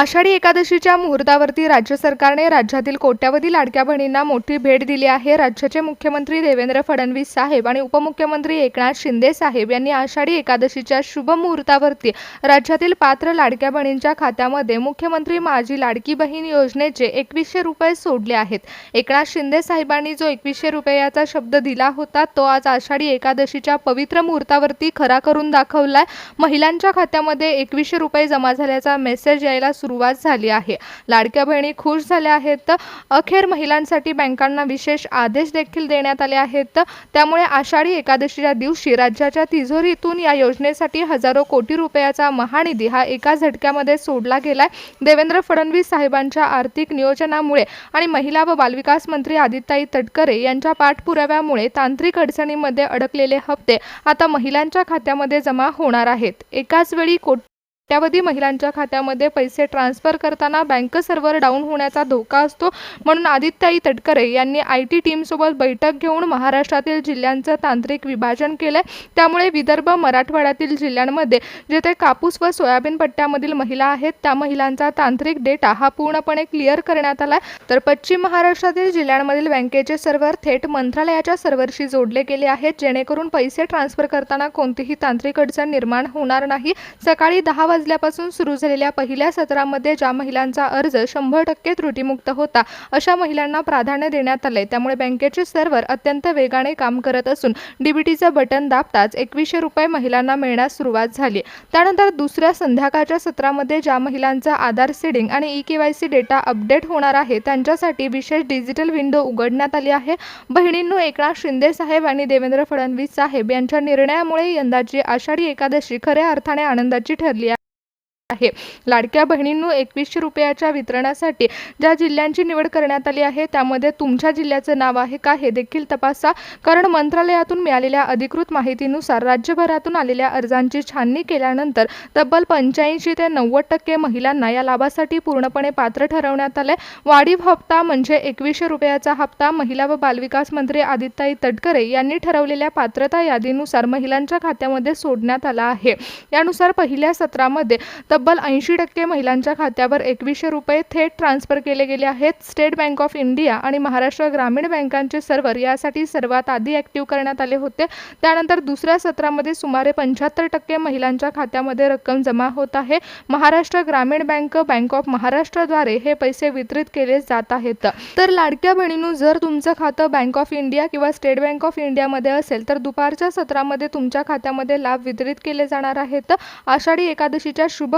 आषाढी एकादशीच्या मुहूर्तावरती राज्य सरकारने राज्यातील कोट्यावधी लाडक्या बहिणींना मोठी भेट दिली आहे। राज्याचे मुख्यमंत्री देवेंद्र फडणवीस साहेब आणि उपमुख्यमंत्री एकनाथ शिंदे साहेब यांनी आषाढी एकादशीच्या शुभ मुहूर्तावरती राज्यातील पात्र लाडक्या बहिणींच्या खात्यामध्ये मुख्यमंत्री माझी लाडकी बहीण योजनेचे 2100 रुपये सोडले आहेत। एकनाथ शिंदे साहेबांनी जो 2100 रुपयाचा शब्द दिला होता तो आज आषाढी एकादशीच्या पवित्र मुहूर्तावरती खरा करून दाखवलाय। महिलांच्या खात्यामध्ये 2100 रुपये जमा झाल्याचा मेसेज यायला सुरुवात झाली आहे। लाडक्या बहिणी खुश झाल्या आहेत। अखेर महिलांसाठी बँकांना विशेष आदेश देखील देण्यात आले आहेत। त्यामुळे आषाढी एकादशीच्या दिवशी राज्याच्या तिजोरीतून या योजनेसाठी हजारो कोटी रुपयाचा महानिधी हा एका झटक्यामध्ये सोडला गेलाय। देवेंद्र फडणवीस साहेबांच्या आर्थिक नियोजनामुळे आणि महिला व बालविकास मंत्री आदित्यताई तटकरे यांच्या पाठपुराव्यामुळे तांत्रिक अडचणींमध्ये अडकलेले हप्ते आता महिलांच्या खात्यामध्ये जमा होणार आहेत। एकाच वेळी कोट्यावधी महिलांच्या खात्यामध्ये पैसे ट्रान्सफर करताना बँक सर्व्हर डाऊन होण्याचा धोका असतो, म्हणून आदित्यताई तटकरे यांनी IT टीमसोबत बैठक घेऊन महाराष्ट्रातील जिल्ह्यांचं तांत्रिक विभाजन केले। त्यामुळे विदर्भ मराठवाड्यातील जिल्ह्यांमध्ये जेथे कापूस व सोयाबीन पट्ट्यामधील महिला आहेत त्या महिलांचा तांत्रिक डेटा हा पूर्णपणे क्लिअर करण्यात आला, तर पश्चिम महाराष्ट्रातील जिल्ह्यांमधील बँकेचे सर्व्हर थेट मंत्रालयाच्या सर्व्हरशी जोडले गेले आहेत, जेणेकरून पैसे ट्रान्सफर करताना कोणतीही तांत्रिक अडचण निर्माण होणार नाही। सकाळी 10 वाजल्यापासून सुरू झालेल्या पहिल्या सत्रामध्ये ज्या महिलांचा अर्ज 100% त्रुटीमुक्त होता अशा महिलांना प्राधान्य देण्यात आले। त्यामुळे बँकेचे सर्व्हर अत्यंत वेगाने काम करत असून DBTचं बटन दाबताच 2100 रुपये महिलांना मिळण्यास सुरुवात झाली। त्यानंतर दुसऱ्या संध्याकाळच्या सत्रामध्ये ज्या महिलांचा आधार सीडिंग आणि EKYC डेटा अपडेट होणार आहे त्यांच्यासाठी विशेष डिजिटल विंडो उघडण्यात आली आहे। बहिणींनो, एकनाथ शिंदे साहेब आणि देवेंद्र फडणवीस साहेब यांच्या निर्णयामुळे यंदाची आषाढी एकादशी खऱ्या अर्थाने आनंदाची ठरली आहे। लाडक्या बहिणींनो, 2100 रुपयाच्या वितरणासाठी ज्या जिल्ह्यांची निवड करण्यात आली आहे त्यामध्ये तुमच्या जिल्ह्याचं नाव आहे का हे देखील तपासा, कारण मंत्रालयातून मिळालेल्या अधिकृत माहितीनुसार राज्यभरातून आलेल्या अर्जांची छाननी केल्यानंतर तब्बल 85 ते 90% महिलांना या लाभासाठी पूर्णपणे पात्र ठरवण्यात आले। वाढीव हप्ता म्हणजे 2100 रुपयाचा हप्ता महिला व बालविकास मंत्री आदित्यताई तटकरे यांनी ठरवलेल्या पात्रता यादीनुसार महिलांच्या खात्यामध्ये सोडण्यात आला आहे। यानुसार पहिल्या सत्रामध्ये तब्बल 80% महिलांच्या खात्यावर 2100 रुपये थेट ट्रान्सफर केले गेले आहेत। स्टेट बँक ऑफ इंडिया आणि महाराष्ट्र ग्रामीण बँकांचे सर्व्हर यासाठी सर्वात आधी ॲक्टिव्ह करण्यात आले होते। त्यानंतर दुसऱ्या सत्रामध्ये सुमारे 75% महिलांच्या खात्यामध्ये रक्कम जमा होत आहे। महाराष्ट्र ग्रामीण बँक, बँक ऑफ महाराष्ट्रद्वारे हे पैसे वितरित केले जात आहेत। तर लाडक्या बहिणींनो, जर तुमचं खातं बँक ऑफ इंडिया किंवा स्टेट बँक ऑफ इंडियामध्ये असेल तर दुपारच्या सत्रामध्ये तुमच्या खात्यामध्ये लाभ वितरित केले जाणार आहेत। आषाढी एकादशीच्या शुभ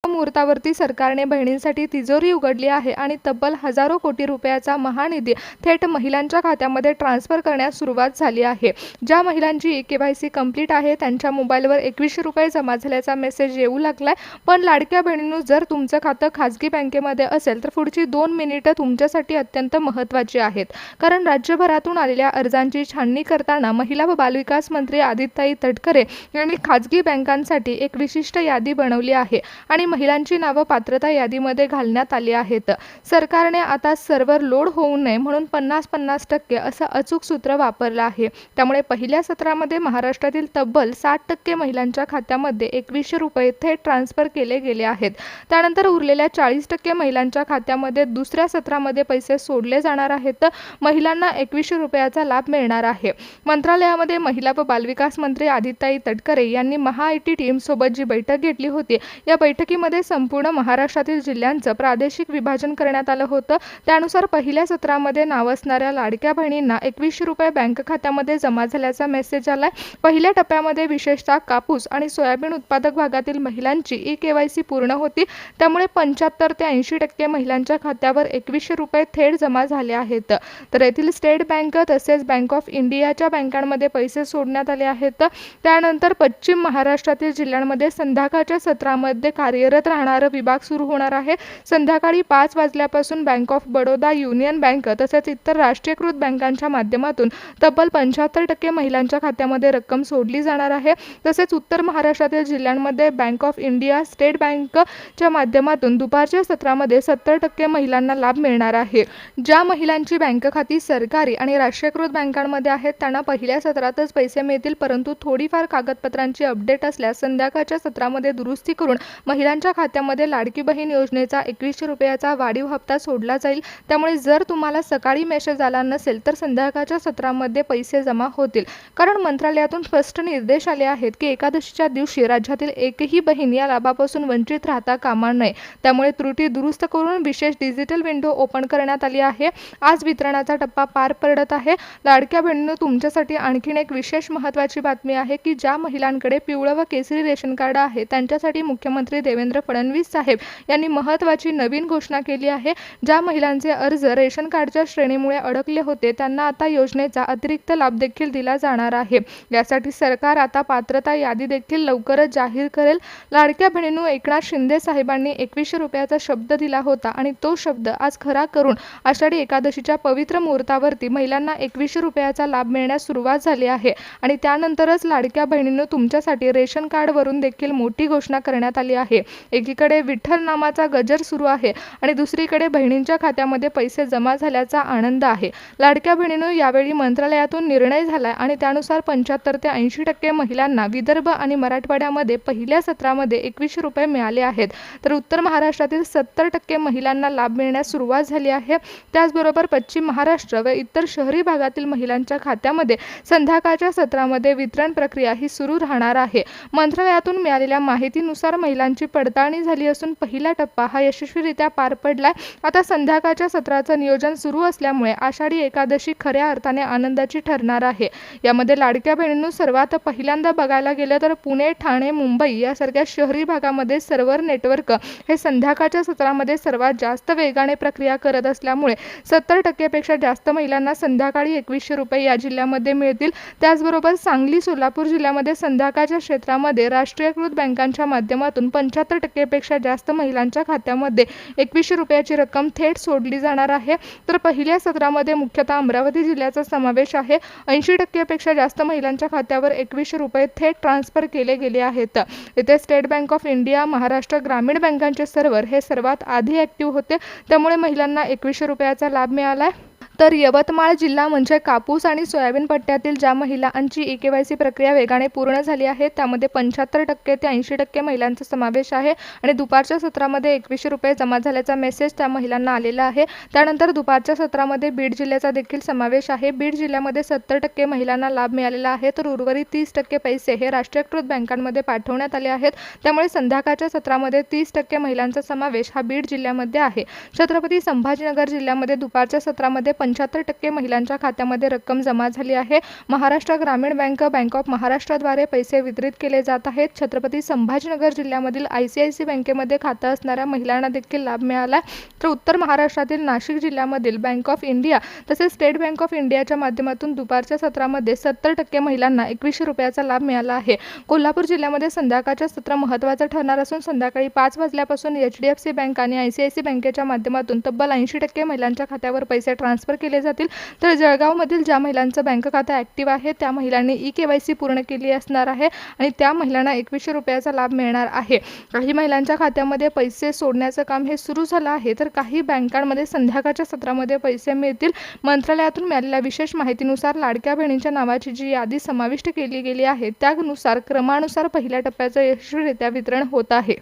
मुहूर्तावरती सरकारने बहिणींसाठी तिजोरी उघडली आहे आणि तब्बल हजारो कोटी रुपयाचा महानिधी थेट महिलांच्या खात्यामध्ये ट्रान्सफर करण्यास सुरुवात झाली आहे। ज्या महिलांची EKYC कंप्लीट आहे त्यांच्या मोबाईलवर 2100 रुपये जमा झाल्याचा मेसेज येऊ लागलाय। पण लाडक्या बहिणींनो, जर तुमचं खातं खाजगी बँकेमध्ये असेल तर पुढची 2 मिनिटं तुमच्यासाठी अत्यंत महत्त्वाची आहेत, कारण राज्यभरातून आलेल्या अर्जांची छाननी करताना महिला व बालविकास मंत्री आदित्यताई तटकरे यांनी खाजगी बँकांसाठी एक विशिष्ट यादी बनवली आहे आणि महिलांची नावं पात्रता यादीमध्ये घालण्यात आली आहेत। सरकारने आता सर्व्हर लोड होऊ नये म्हणून 50-50% असं अचूक सूत्र वापरलं आहे। त्यामुळे पहिल्या सत्रामध्ये महाराष्ट्रातील तब्बल 60% महिलांच्या खात्यामध्ये 2100 रुपये थेट ट्रान्सफर केले गेले आहेत। त्यानंतर उरलेल्या 40% महिलांच्या खात्यामध्ये दुसऱ्या सत्रामध्ये पैसे सोडले जाणार आहेत। महिलांना 2100 रुपयाचा लाभ मिळणार आहे। मंत्रालयामध्ये महिला व बालविकास मंत्री आदित्यताई तटकरे यांनी IT टीमसोबत जी बैठक घेतली होती या बैठकीमध्ये संपूर्ण महाराष्ट्रातील जिल्ह्यांचं प्रादेशिक विभाजन करण्यात आलं होतं। त्यानुसार पहिल्या सत्रामध्ये नाव असणाऱ्या लाडक्या बहिणींना 2100 रुपये बँक खात्यामध्ये जमा झाल्याचा मेसेज आलाय। पहिल्या टप्प्यामध्ये विशेषतः कापूस आणि सोयाबीन उत्पादक भागातील महिलांची EKYC पूर्ण होती, त्यामुळे 75 ते 80% महिलांच्या खात्यावर 2100 रुपये थेट जमा झाले आहेत। तर येथील स्टेट बँक तसेच बँक ऑफ इंडियाच्या बँकांमध्ये पैसे सोडण्यात आले आहेत। त्यानंतर पश्चिम महाराष्ट्रातील जिल्ह्यांमध्ये संध्याकाळच्या सत्रामध्ये कार्यरत राहणारा विभाग सुरू होणार आहे। संध्याकाळी 5 वाजल्यापासून bank of Baroda, union bank तसेच इतर राष्ट्रीयकृत बँकांच्या माध्यमातून तब्बल 75% महिलांच्या खात्यामध्ये रक्कम सोडली जाणार आहे। तसेच उत्तर महाराष्ट्रातील जिल्ह्यांमध्ये बँक ऑफ इंडिया, स्टेट बँकच्या माध्यमातून दुपारच्या सत्रामध्ये 70% महिलांना लाभ मिळणार आहे। ज्या महिलांची बँक खाती सरकारी आणि राष्ट्रीयकृत बँकांमध्ये आहेत त्यांना पहिल्या सत्रातच पैसे मिळतील, परंतु थोडीफार कागदपत्रांची अपडेट असल्यास संध्याकाळच्या सत्रामध्ये दुरुस्ती करून महिलांच्या खात्यामध्ये लाडकी बहीण योजनेचा 2100 रुपयाचा वाढीव हप्ता सोडला जाईल। त्यामुळे जर तुम्हाला सकाळी मेसेज आला नसेल तर संध्याकाळच्या सत्रामध्ये पैसे जमा होतील। कारण मंत्रालयातून स्पष्ट निर्देश आले आहेत की एकादशीच्या दिवशी राज्यातील एकही बहीण या लाभापासून वंचित राहता कामा नये। त्यामुळे त्रुटी दुरुस्त करून विशेष डिजिटल विंडो ओपन करण्यात आली आहे। आज वितरणाचा टप्पा पार पडत आहे। लाडक्या बहिणींनो, तुमच्यासाठी आणखीन एक विशेष महत्त्वाची बातमी आहे की ज्या महिलांकडे पिवळं व केसरी रेशन कार्ड आहे त्यांच्यासाठी मुख्यमंत्री देवेंद्र फडणवीस साहेब यांनी महत्त्वाची नवीन घोषणा केली आहे। ज्या महिलांचे अर्ज रेशन कार्डच्या श्रेणीमुळे अडकले होते त्यांना आता योजनेचा अतिरिक्त लाभ देखील दिला जाणार आहे। यासाठी सरकार आता पात्रता यादी देखील लवकरच जाहीर करेल। लाडक्या बहिणींनो, एकनाथ शिंदे साहेबांनी 2100 रुपयाचा शब्द दिला होता आणि तो शब्द आज खरा करून आषाढी एकादशीच्या पवित्र मुहूर्तावरती महिलांना 2100 रुपयाचा लाभ मिळण्यास सुरुवात झाली आहे। आणि त्यानंतरच लाडक्या बहिणींनो, तुमच्यासाठी रेशन कार्डवरून देखील मोठी घोषणा करण्यात आली आहे। एकीकडे विठ्ठल नामाचा गजर सुरू आहे आणि दुसरीकडे बहिणींच्या खात्यामध्ये पैसे जमा झाल्याचा आनंद आहे। लाडक्या बहिणींनो, यावेळी मंत्रालयातून निर्णय झाला आणि त्यानुसार 75 ते 80% महिलांना विदर्भ आणि मराठवाड्यामध्ये पहिल्या सत्रामध्ये 2100 रुपये मिळाले आहेत, तर उत्तर महाराष्ट्रातील 70% महिलांना लाभ मिळण्यास सुरुवात झाली आहे। त्याचबरोबर पश्चिम महाराष्ट्र व इतर शहरी भागातील महिलांच्या खात्यामध्ये संध्याकाळच्या सत्रामध्ये वितरण प्रक्रिया ही सुरू राहणार आहे। मंत्रालयातून मिळालेल्या माहितीनुसार महिलांची पडताळणी झाली असून पहिला टप्पा हा यशस्वीरित्या पार पडलाय। आता संध्याकाळच्या सत्राचं नियोजन सुरू असल्यामुळे आषाढी एकादशी खऱ्या अर्थाने आनंदाची ठरणार आहे। यामध्ये लाडक्या बहिणींनो, सर्वात पहिल्यांदा बघायला गेलं तर पुणे, ठाणे, मुंबई यासारख्या शहरी भागामध्ये सर्व्हर नेटवर्क हे संध्याकाळच्या सत्रामध्ये सर्वात जास्त वेगाने प्रक्रिया करत असल्यामुळे 70% पेक्षा जास्त महिलांना संध्याकाळी 2100 रुपये या जिल्ह्यामध्ये मिळतील। त्याचबरोबर सांगली, सोलापूर जिल्ह्यामध्ये संध्याकाळच्या क्षेत्रामध्ये राष्ट्रीयकृत बँकांच्या माध्यमातून 75% पेक्षा जास्त महिलांच्या खात्यामध्ये 2100 रुपयाची रक्कम थेट सोडली जाणार आहे। तर पहिल्या सत्रामध्ये मुख्यतः अमरावती जिल्ह्याचा समावेश आहे। 80% पेक्षा जास्त महिलांच्या खात्यावर 2100 रुपये थेट ट्रान्सफर केले गेले आहेत। येथे state bank of India, Maharashtra ग्रामीण बँकांचे सर्व्हर हे सर्वात आधी ॲक्टिव्ह होते, त्यामुळे महिलांना 2100 रुपयाचा लाभ मिळाला आहे। तर यवतमाळ जिल्हा म्हणजे कापूस आणि सोयाबीन पट्ट्यातील ज्या महिलांची ई-केवायसी प्रक्रिया वेगाने पूर्ण झाली आहे त्यामध्ये 75% ते 80% महिलांचा समावेश आहे आणि दुपारच्या सत्रामध्ये 2100 रुपये जमा झाल्याचा मेसेज त्या महिलांना आलेला आहे। त्यानंतर दुपारच्या सत्रामध्ये बीड जिल्ह्याचा देखील समावेश आहे। बीड जिल्ह्यामध्ये 70% महिलांना लाभ मिळालेला आहे, तर उर्वरित 30% पैसे हे राष्ट्रीयकृत बँकांमध्ये पाठवण्यात आले आहेत। त्यामुळे संध्याकाळच्या सत्रामध्ये 30% महिलांचा समावेश हा बीड जिल्ह्यामध्ये आहे। छत्रपती संभाजीनगर जिल्ह्यामध्ये दुपारच्या सत्रामध्ये 75% महिलांच्या खात्यामध्ये रक्कम जमा झाली आहे। महाराष्ट्र ग्रामीण बँक, बँक ऑफ महाराष्ट्राद्वारे पैसे वितरित केले जात आहेत। छत्रपती संभाजीनगर जिल्ह्यामधील ICICI बँकेमध्ये खातं असणाऱ्या महिलांना देखील लाभ मिळाला। तर उत्तर महाराष्ट्रातील नाशिक जिल्ह्यामधील बँक ऑफ इंडिया तसेच स्टेट बँक ऑफ इंडियाच्या माध्यमातून दुपारच्या सत्रामध्ये 70% महिलांना 2100 रुपयाचा लाभ मिळाला आहे। कोल्हापूर जिल्ह्यामध्ये संध्याकाळचे सत्र महत्त्वाचं ठरणार असून संध्याकाळी 5 वाजल्यापासून HDFC बँक आणि ICICI बँकेच्या माध्यमातून तब्बल 80% महिलांच्या खात्यावर पैसे ट्रान्सफर केले जातील। तर जळगावमधील ज्या महिलांचं बँक खातं ॲक्टिव्ह आहे त्या महिलांनी ई-केवायसी पूर्ण केली असणार आहे आणि त्या महिलांना 2100 रुपयाचा लाभ मिळणार आहे। काही महिलांच्या खात्यामध्ये पैसे सोडण्याचं काम हे सुरू झालं आहे, तर काही बँकांमध्ये संध्याकाळच्या सत्रामध्ये पैसे मिळतील। मंत्रालयातून मिळालेल्या विशेष माहितीनुसार लाडक्या बहिणींच्या नावाची जी यादी समाविष्ट केली गेली आहे त्यानुसार क्रमानुसार पहिल्या टप्प्याचं यशस्वीरित्या वितरण होत आहे।